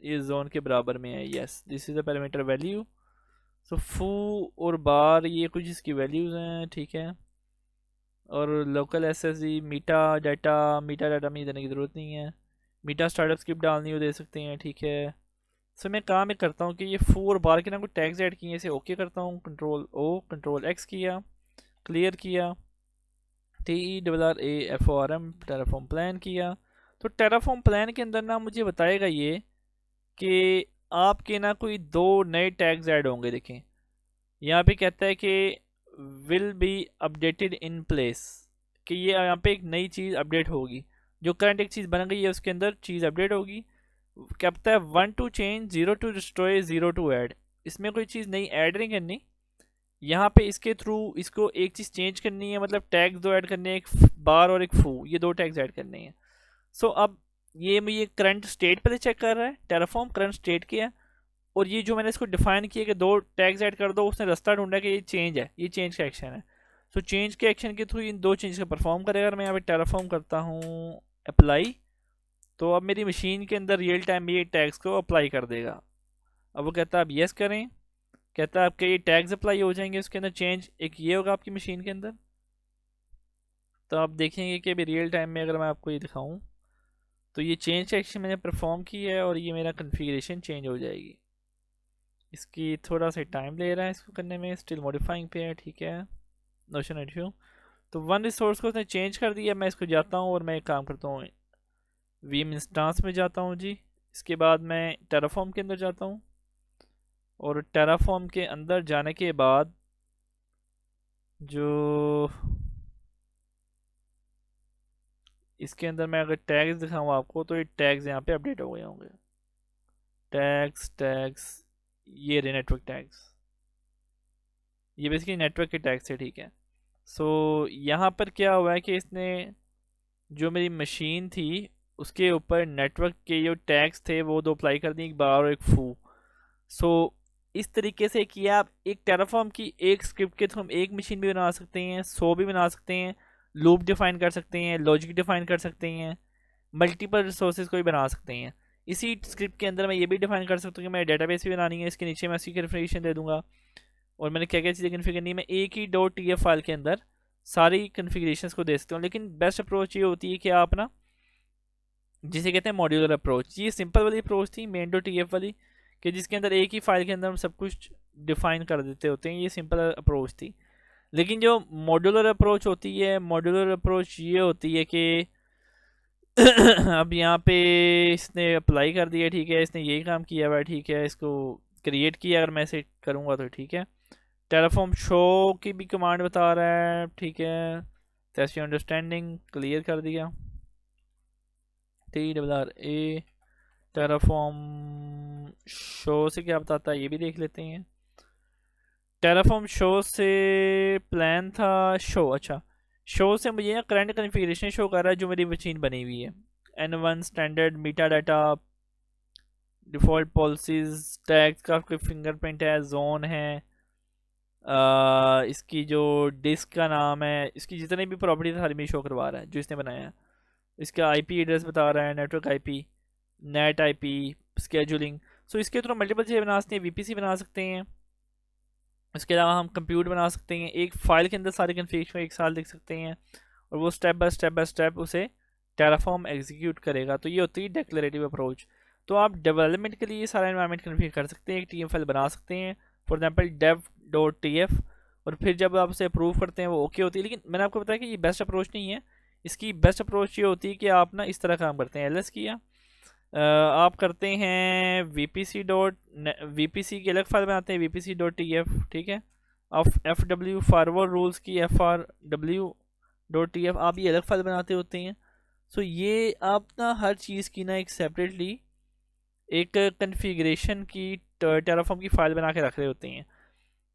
Speaker 1: ये जोन के बराबर में है। Yes, this is the parameter value. So foo और बार ये कुछ इसकी वैल्यूज़ हैं, ठीक है। और लोकल SSD मीटा डाटा में देने की ज़रूरत नहीं है। मीटा स्टार्टअप स्क्रिप्ट डालनी हो दे सकते हैं, ठीक है। सो मैं काम एक करता हूँ कि ये फू और बार के ना कोई टैग्स ऐड किए, इसे ओके करता हूँ, Ctrl+O Ctrl+X किया, क्लियर किया, TERRAFORM टेराफॉर्म प्लान किया। तो टेराफॉर्म प्लान के अंदर ना मुझे बताएगा ये कि आपके ना कोई 2 नए टैग्स ऐड होंगे। देखें यहाँ पे कहता है कि will be updated in place, कि ये यहाँ पे एक नई चीज़ अपडेट होगी, जो करंट एक चीज़ बन गई है उसके अंदर चीज़ अपडेट होगी। क्या पता है 1 to change, 0 to destroy, 0 to add, इसमें कोई चीज़ नई ऐड नहीं करनी। यहाँ पे इसके थ्रू इसको एक चीज़ चेंज करनी है, मतलब टैग्स 2 ऐड करने हैं, एक बार और एक फू, ये 2 टैग्स ऐड करने हैं। सो अब ये करंट स्टेट पहले चेक कर रहा है, टेराफॉर्म करंट स्टेट किया, और ये जो मैंने इसको डिफाइन किया कि 2 टैग्स ऐड कर दो, उसने रास्ता ढूंढा कि ये चेंज है, ये चेंज का एक्शन है। सो चेंज के एक्शन के थ्रू इन 2 चेंज का परफॉर्म करेगा। अगर मैं यहाँ पे टेराफॉर्म करता हूँ अप्लाई, तो अब मेरी मशीन के अंदर रियल टाइम में ये टैग्स को अप्लाई कर देगा। अब वो कहता है आप येस करें, कहता है आपके ये टैग्स अप्लाई हो जाएंगे, उसके अंदर चेंज एक ये होगा आपकी मशीन के अंदर। तो आप देखेंगे कि अभी रियल टाइम में अगर मैं आपको ये दिखाऊं, तो ये चेंज का एक्शन मैंने परफॉर्म किया है और ये मेरा कन्फिग्रेशन चेंज हो जाएगी। इसकी थोड़ा सा टाइम ले रहा है इसको करने में, स्टिल मॉडिफाइंग पे है, ठीक है, नोशन इशू। तो वन रिसोर्स को उसने चेंज कर दिया। मैं इसको जाता हूँ और मैं एक काम करता हूँ, वीम इंस्टांस में जाता हूँ जी। इसके बाद मैं टेराफॉर्म के अंदर जाता हूँ और टेराफॉर्म के अंदर जाने के बाद जो इसके अंदर मैं अगर टैग्स दिखाऊँ आपको, तो ये टैग्स यहाँ पे अपडेट हो गए होंगे। टैग्स ये रहे नेटवर्क टैग्स, ये बेसिकली नेटवर्क के टैग्स है, ठीक है। सो यहाँ पर क्या हुआ है कि इसने जो मेरी मशीन थी उसके ऊपर नेटवर्क के जो टैग्स थे वो 2 अप्लाई कर दिए, एक बार और एक फू। सो इस तरीके से किया। आप एक टेराफॉर्म की एक स्क्रिप्ट के थ्रू हम एक मशीन भी बना सकते हैं, 100 भी बना सकते हैं, लूप डिफाइन कर सकते हैं, लॉजिक डिफाइन कर सकते हैं, मल्टीपल रिसोर्सेज को भी बना सकते हैं। इसी स्क्रिप्ट के अंदर मैं ये भी डिफाइन कर सकता हूँ कि मैं डेटाबेस भी बनानी है, इसके नीचे मैं उसकी कन्फिगरेशन दे दूंगा। और मैंने क्या क्या चीज़ें कन्फिगर करनी है, मैं एक ही .tf फाइल के अंदर सारी कन्फिग्रेशंस को दे सकता हूँ। लेकिन बेस्ट अप्रोच ये होती है कि आप ना, जिसे कहते हैं मॉड्यूलर अप्रोच, ये सिंपल वाली अप्रोच थी main.tf वाली, कि जिसके अंदर एक ही फाइल के अंदर हम सब कुछ डिफाइन कर देते होते हैं, ये सिंपल अप्रोच थी। लेकिन जो मॉड्यूलर अप्रोच होती है, मॉड्यूलर अप्रोच ये होती है कि अब यहाँ पे इसने अप्लाई कर दिया, ठीक है, इसने यही काम किया हुआ है, ठीक है, इसको क्रिएट किया, अगर मैं इसे करूँगा तो ठीक है। टेराफॉर्म शो की भी कमांड बता रहा है, ठीक है, टेस्ट अंडरस्टैंडिंग क्लियर कर दिया, TRRA। टेराफॉर्म शो से क्या बताता है ये भी देख लेते हैं। टेराफॉर्म शो से प्लान था शो, अच्छा, शो से मुझे ना करंट कन्फिग्रेशन शो कर रहा है जो मेरी मशीन बनी हुई है। N1 standard meta data, default policies, tags का फिंगरप्रिंट है, जोन है, इसकी जो डिस्क का नाम है, इसकी जितने भी प्रॉपर्टी सारी में शो करवा रहा है जो इसने बनाया है। इसका IP एड्रेस बता रहा है, network IP, net IP, scheduling. So इसके थ्रू मल्टीपल चीज़ें बना सकते हैं, VPC बना सकते हैं, इसके अलावा हम कंप्यूट बना सकते हैं, एक फ़ाइल के अंदर सारे कन्फिग्रेशन एक साल देख सकते हैं, और वो स्टेप बाय स्टेप उसे टेराफॉर्म एग्जीक्यूट करेगा। तो ये होती है डेक्लरेटिव अप्रोच। तो आप डेवलपमेंट के लिए सारा इन्वायरमेंट कन्फिगर कर सकते हैं, एक TF फाइल बना सकते हैं, फॉर एग्जाम्पल dev.tf, और फिर जब आप उसे अप्रूव करते हैं वो ओके होती है। लेकिन मैंने आपको बताया कि ये बेस्ट अप्रोच नहीं है, इसकी बेस्ट अप्रोच ये होती है कि आप ना इस तरह काम करते हैं। एल एस किया, आप करते हैं वीपीसी की अलग फाइल बनाते हैं, vpc.tf, ठीक है। आप fw फारवर्ड रूल्स की frw.tf आप ये अलग फाइल बनाते होते हैं। सो ये आप ना हर चीज़ की ना एक सेपरेटली एक कन्फिग्रेशन की टेराफॉर्म की फ़ाइल बना के रख रहे होते हैं।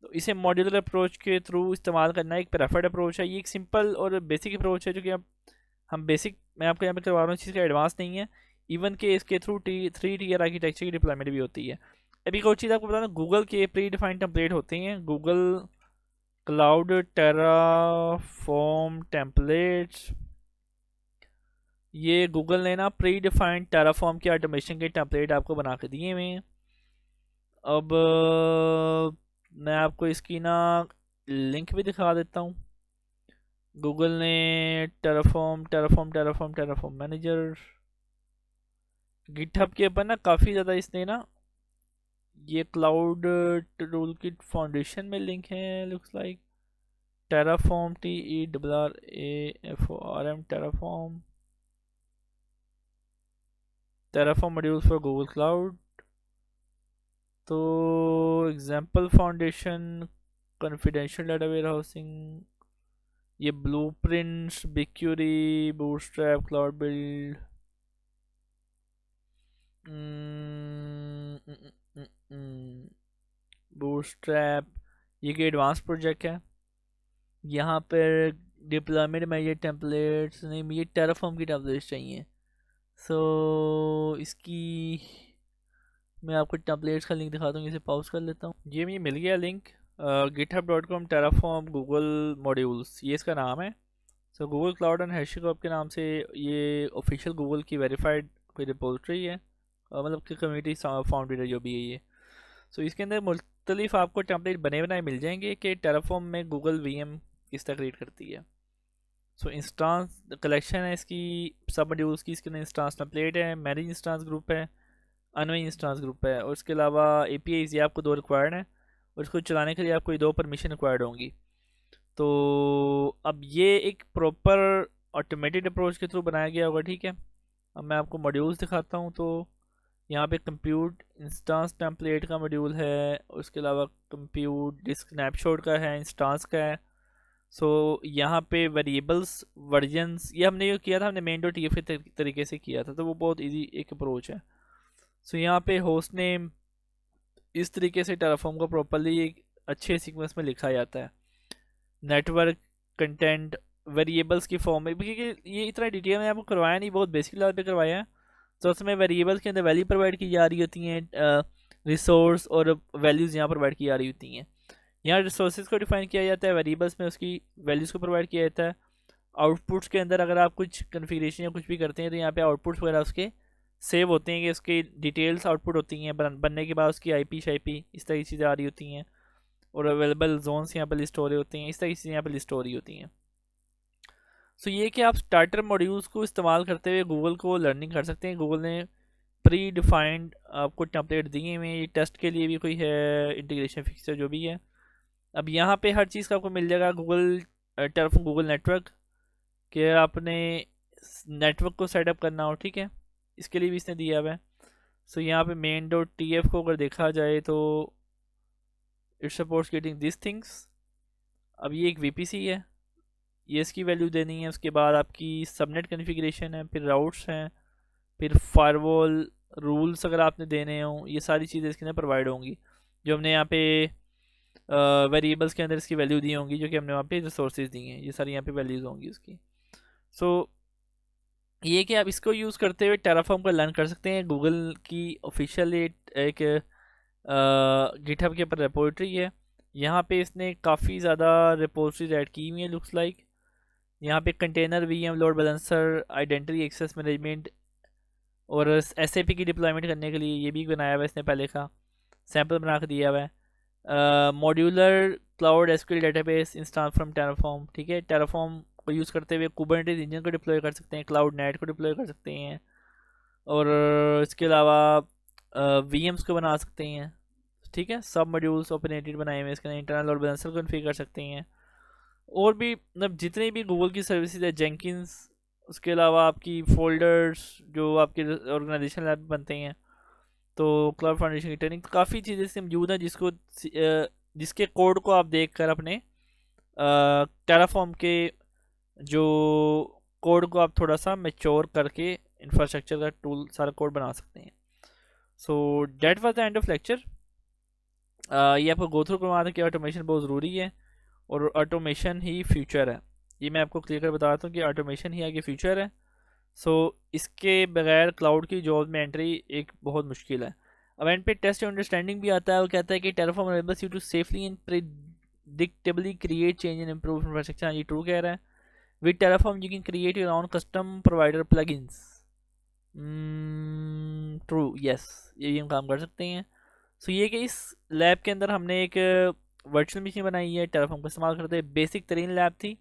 Speaker 1: तो इसे मॉड्यूलर अप्रोच के थ्रू इस्तेमाल करना एक प्रेफर्ड अप्रोच है। ये एक सिंपल और बेसिक अप्रोच है जो कि हम बेसिक मैं आपको यहाँ पे करवा रहा हूँ, इस चीज़ का एडवांस नहीं है। इवन के इसके थ्रू 3 टियर आर्किटेक्चर की डिप्लॉयमेंट भी होती है। अभी एक और चीज़ आपको बता दूँ, गूगल के प्री डिफाइंड टेम्पलेट होते हैं, गूगल क्लाउड टेराफॉर्म टेम्पलेट्स। ये गूगल ने ना प्री डिफाइंड टेराफॉर्म के ऑटोमेशन के टेम्पलेट आपको बना के दिए हुए हैं। अब मैं आपको इसकी ना लिंक भी दिखा देता हूँ। गूगल ने टेराफॉर्म मैनेजर गिटहब के ऊपर ना काफ़ी ज़्यादा इसने ना ये क्लाउड टूल किट फाउंडेशन में लिंक है looks like. Terraform TERRAFORM Terraform modules for Google cloud. तो example foundation, confidential data warehousing, ये blueprints, BigQuery, bootstrap, cloud build, bootstrap, ये कि एडवांस प्रोजेक्ट है। यहाँ पर डिप्लॉयमेंट में ये टेम्पलेट्स नहीं, मुझे टेराफॉर्म की टेम्पलेट्स चाहिए। सो इसकी मैं आपको टेम्पलेट्स का लिंक दिखाता हूँ, इसे पॉज कर लेता हूँ। ये मुझे मिल गया link, github.com Terraform Google modules, ये इसका नाम है। सो गूगल क्लाउड एंड हैशिकॉप के नाम से ये ऑफिशियल गूगल की वेरीफाइड कोई रिपोजिटरी है, मतलब कि कम्युनिटी फाउंडेड है जो भी है ये। सो इसके अंदर मुख्तलिफ आपको टेम्पलेट बने बनाए मिल जाएंगे कि टेराफॉर्म में गूगल VM किस तरह क्रिएट करती है। सो इंस्टांस कलेक्शन है इसकी, सब मॉड्यूल्स की, इसके अंदर इंस्टांस टेम्पलेट है, मैनेज इंस्टांस ग्रुप है, अनवे इंस्टांस ग्रुप है, और इसके अलावा APIs ये आपको 2 रिक्वायर्ड हैं, और इसको चलाने के लिए आपको 2 परमिशन रिक्वायर्ड होंगी। तो अब ये एक प्रॉपर ऑटोमेटेड अप्रोच के थ्रू बनाया गया होगा, ठीक है। अब मैं आपको मॉड्यूल्स दिखाता हूँ। तो यहाँ पे कंप्यूट इंस्टांस टेम्पलेट का मॉड्यूल है, उसके अलावा कंप्यूट डिस्क स्नैपशॉट का है, इंस्टांस का है। सो यहाँ पे वेरिएबल्स वर्जन्स ये हमने जो किया था, हमने main.tf के तरीके से किया था, तो वो बहुत इजी एक अप्रोच है। सो यहाँ पे होस्ट नेम इस तरीके से टेराफॉर्म को प्रॉपरली एक अच्छे सीक्वेंस में लिखा जाता है। नेटवर्क कंटेंट वेरिएबल्स की फॉर्म में, क्योंकि ये इतना डिटेल में आपको करवाया नहीं, बहुत बेसिक लेवल पे करवाया है। तो उसमें वेरिएबल्स के अंदर वैल्यू प्रोवाइड की जा रही होती हैं, रिसोर्स और वैल्यूज़ यहाँ प्रोवाइड की जा रही होती हैं। यहाँ रिसोर्सेज को डिफाइन किया जाता है, वेरिएबल्स में उसकी वैल्यूज़ को प्रोवाइड किया जाता है। आउटपुट्स के अंदर अगर आप कुछ कन्फिग्रेशन या कुछ भी करते हैं तो यहाँ पे आउटपुट्स वगैरह उसके सेव होते हैं कि उसकी डिटेल्स आउटपुट होती हैं, बनने के बाद उसकी IP शाइपी इस तरह की चीज़ें आ रही होती हैं, और अवेलेबल जोन्स यहाँ पर लिस्ट हो रहे होते हैं, इस तरह की चीज़ें यहाँ पर लिस्ट हो रही होती हैं। सो ये कि आप स्टार्टर मॉड्यूल्स को इस्तेमाल करते हुए गूगल को लर्निंग कर सकते हैं। गूगल ने प्री डिफाइंड आपको टेम्पलेट दिए हुए हैं, ये टेस्ट के लिए भी कोई है, इंटीग्रेशन फिक्सर जो भी है। अब यहाँ पे हर चीज़ का आपको मिल जाएगा। गूगल टेराफॉर्म गूगल नेटवर्क के आपने नेटवर्क को सेटअप करना हो, ठीक है, इसके लिए भी इसने दिया हुआ है। सो यहाँ पे main.tf को अगर देखा जाए तो it supports getting this things. अब ये एक VPC है, ये इसकी वैल्यू देनी है। उसके बाद आपकी सबनेट कन्फिग्रेशन है, फिर राउट्स हैं, फिर फायरवॉल रूल्स अगर आपने देने हों, ये सारी चीज़ें इसके अंदर प्रोवाइड होंगी, जो हमने यहाँ पे वेरिएबल्स के अंदर इसकी वैल्यू दी होंगी, जो कि हमने वहाँ पे रिसोर्सेज दी हैं, ये सारी यहाँ पे वैल्यूज़ होंगी उसकी। सो ये कि आप इसको यूज़ करते हुए टेराफॉर्म का लर्न कर सकते हैं। गूगल की ऑफिशियल एक गिटहब के ऊपर रिपोजिटरी है, यहाँ पे इसने काफ़ी ज़्यादा रिपोजिटरीज ऐड की हुई है लुक्स लाइक। यहाँ पे container VM load balancer, identity access management, और SAP की डिप्लॉयमेंट करने के लिए ये भी बनाया हुआ है इसने, पहले का सैम्पल बना के दिया हुआ है। Modular cloud SQL database install from Terraform, ठीक है। टेराफॉर्म को यूज़ करते हुए कुबरनेटिस इंजन को डिप्लॉय कर सकते हैं, क्लाउड नेट को डिप्लॉय कर सकते हैं, और इसके अलावा VMs को बना सकते हैं, ठीक है। सब मॉड्यूल्स ओपनेटेड बनाए हुए इसके अंदर, इंटरनल लोड बैलेंसर कॉन्फ़िगर कर सकते हैं, और भी मतलब जितने भी गूगल की सर्विसेज है, जेंकिंस उसके अलावा आपकी फोल्डर्स जो आपके ऑर्गेनाइजेशन लैब बनते हैं, तो क्लाउड फाउंडेशन की ट्रेनिंग, काफ़ी चीज़ें इससे मौजूद हैं जिसको जिसके कोड को आप देखकर अपने टेराफॉर्म के जो कोड को आप थोड़ा सा मेच्योर करके इंफ्रास्ट्रक्चर का टूल सारा कोड बना सकते हैं। So that was the end of lecture. ये आपको गो थ्रू करवा था कि ऑटोमेशन बहुत ज़रूरी है और ऑटोमेशन ही फ्यूचर है। ये मैं आपको क्लियर कर बताता हूँ कि ऑटोमेशन ही आगे फ्यूचर है। सो इसके बगैर क्लाउड की जॉब में एंट्री एक बहुत मुश्किल है। अब एंड पे टेस्ट अंडरस्टैंडिंग भी आता है, वो कहता है कि Terraform enables you to safely and predictably create change and improve infrastructure। हाँ, ये ट्रू कह रहा है। With Terraform you can create your own custom provider plugins. True, yes, ये हम काम कर सकते हैं। सो ये कि इस लैब के अंदर हमने एक वर्चुअल मशीन बनाई है, टेराफॉर्म का इस्तेमाल करते हैं। बेसिक तरीन लैब थी।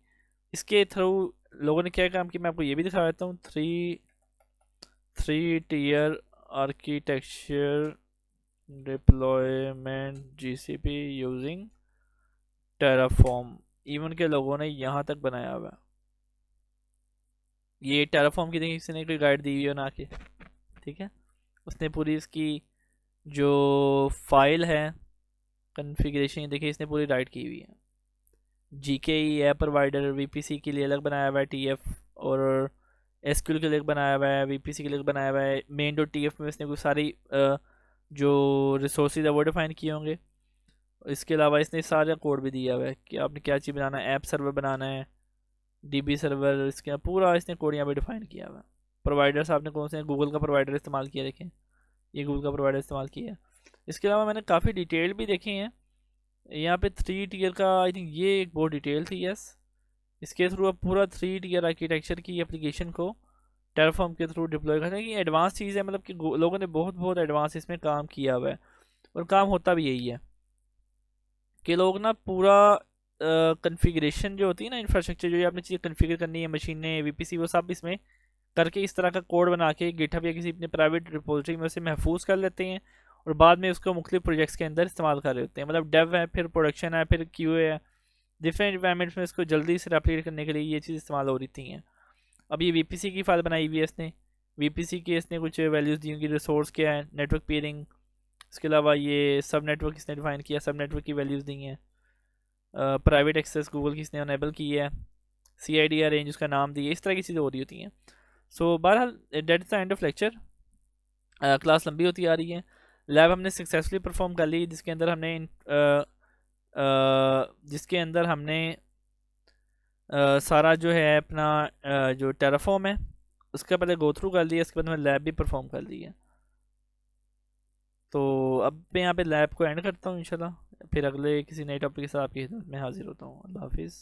Speaker 1: इसके थ्रू लोगों ने क्या काम किया, मैं आपको ये भी दिखा देता हूँ। Three tier architecture deployment GCP using Terraform. Even के लोगों ने यहाँ तक बनाया हुआ है। ये टेराफॉर्म की देखिए किसी ने कोई गाइड दी हुई है ना के, ठीक है। उसने पूरी इसकी जो फाइल है कन्फिग्रेशन देखिए इसने पूरी राइट की हुई है। जीकेई ऐप प्रोवाइडर वीपीसी के लिए अलग बनाया हुआ है टीएफ, और एसक्यूएल के लिए बनाया हुआ है, वीपीसी के लिए बनाया हुआ है। मेन डॉट टीएफ में इसने कोई सारी जो रिसोर्सेज है वो डिफाइन किए होंगे। इसके अलावा इसने सारा कोड भी दिया हुआ है कि आपने क्या चीज़ बनाना है, ऐप सर्वर बनाना है, डीबी सर्वर, इसके पूरा इसने कोड यहाँ पे डिफाइन किया हुआ है। प्रोवाइडर्स आपने कौन से, गूगल का प्रोवाइडर इस्तेमाल किया, देखें ये गूगल का प्रोवाइडर इस्तेमाल किया है। इसके अलावा मैंने काफ़ी डिटेल भी देखी हैं यहाँ पे। 3 टियर का आई थिंक ये एक बहुत डिटेल थी, यस। इसके थ्रू आप पूरा 3 टियर आर्किटेक्चर की एप्लीकेशन को टेराफॉर्म के थ्रू डिप्लॉय करते हैं। कि एडवांस चीज़ है, मतलब कि लोगों ने बहुत बहुत एडवांस इसमें काम किया हुआ है, और काम होता भी यही है कि लोग ना पूरा कन्फिग्रेशन जो होती है ना, इंफ्रास्ट्रक्चर जो आपने चीज़ें कन्फिगर करनी है, मशीनें, वीपीसी, वो सब इसमें करके इस तरह का कोड बना के गिटहब या किसी अपने प्राइवेट रिपोजिटरी में उसे महफूज कर लेते हैं, और बाद में उसको मुख्तलिफ प्रोजेक्ट्स के अंदर इस्तेमाल कर रहे होते हैं। मतलब डेव है, फिर प्रोडक्शन है, फिर क्यूए है, डिफरेंट इन्वायरमेंट्स में इसको जल्दी से रेप्लिकेट करने के लिए ये चीज़ इस्तेमाल हो रही थी हैं। अब ये वीपीसी की फाइल बनाई हुई है इसने। वीपीसी की इसने कुछ वैल्यूज़ दी होंगी, रिसोर्स क्या है, नेटवर्क पेयरिंग। इसके अलावा ये सब नेटवर्क इसने डिफाइन किया, सब नेटवर्क की वैल्यूज़ दी हैं। प्राइवेट एक्सेस गूगल की इसने अनेबल की है, CIDR रेंज उसका नाम दिया, इस तरह की चीज़ें हो रही होती हैं। सो बहरहाल that is the end of lecture. Class लंबी होती आ रही है। लैब हमने सक्सेसफुली परफॉर्म कर ली, जिसके अंदर हमने सारा जो है अपना जो टेराफॉर्म है उसका पहले गो थ्रू कर लिया, इसके बाद मैंने लैब भी परफॉर्म कर ली है। तो अब मैं यहाँ पे लैब को एंड करता हूँ इंशाल्लाह, फिर अगले किसी नए टॉपिक के साथ आपकी खिदमत में हाजिर होता हूँ। अल्लाह हाफिज़।